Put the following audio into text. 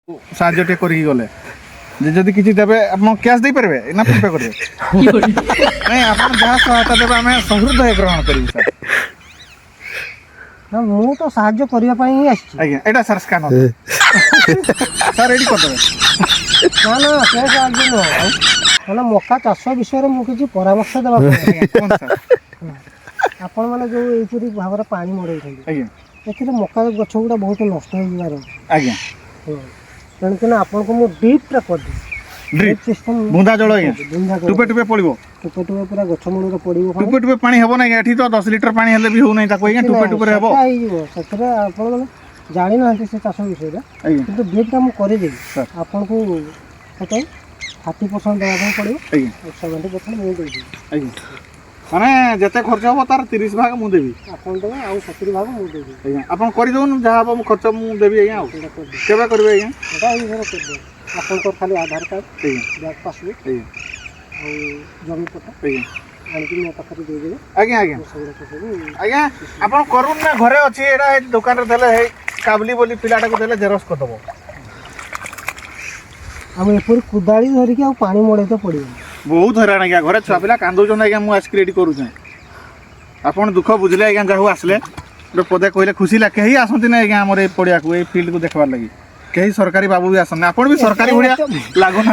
साहाଯ୍य टे करी गले जे जदि किछि देबे आपण कैश दे परबे ना फोन पे करबे नहीं आपण जहाँ सहायता देबे हमें सहृदय ग्रहण करिबे सर ना मु तो साहाय्य करिया पई ही आछि आज्ञा एटा सर स्कैन सर रेडी कर देबे ना ना से साहाय्य न माने मक्का चाष विषय रे मु किछि परामर्श देबा कौन सर आपण माने जो एपुरी भाबरे पानी मडै छै आज्ञा एथिरे मक्का गछ गुडा बहुत नष्ट हो जिवार आज्ञा तेणु कि आपण को मु डीप रे कर दी ड्रिप सिस्टम बुंदा जळ आज्ञा बुंदा टुपे टुपे पड़िबो टुपे टुपे पूरा गछ मूल रे पड़िबो टुपे टुपे पानी हेबो ना एठी तो 10 लीटर पानी हेले भी हो नै ताको आज्ञा टुपे टुपे हेबो सेतरे आपण माने जानि ना से चाष विषय रे आज्ञा किंतु डीप टा मु करे दे सर आपण को कतै 30% देबा ପାଇଁ पड़िबो आज्ञा 70% मु दे दी आज्ञा माने जते खर्च हो तार 30 भाग मु देबी आपण देबे आ 70 भाग मु दे दी आज्ञा आपण करि दोन जहाँ हम खर्च मु देबी आज्ञा केबे करबे आज्ञा एटा ही घर कर दे आपण को खाली आधार कार्ड आज्ञा बैंक पासबुक आज्ञा आ जमी पट्टा आज्ञा आनिक मो पाखरे दे देबे आज्ञा आज्ञा सबरा सब आज्ञा आपण करून ना घरे अछि एडा दुकान रे देले हे काबली बोली पिलाटा को देले जेरक्स कर दबो हम एपुरी कुदाली धरि के आ पानी मडे तो पड़िबो बहुत हैरान आज्ञा घरे छुआ पिला कांदौ जन आज्ञा मु आस्क रेडी करू छै आपण दुख बुझले आज्ञा जाहु आसले गोटे पदे कहले खुशी ला केही आसंती ना आज्ञा हमर ए पड़िया को ए फील्ड को देखबार लागि केही सरकारी बाबू भी आसन आपण भी सरकारी भड़िया लागो ना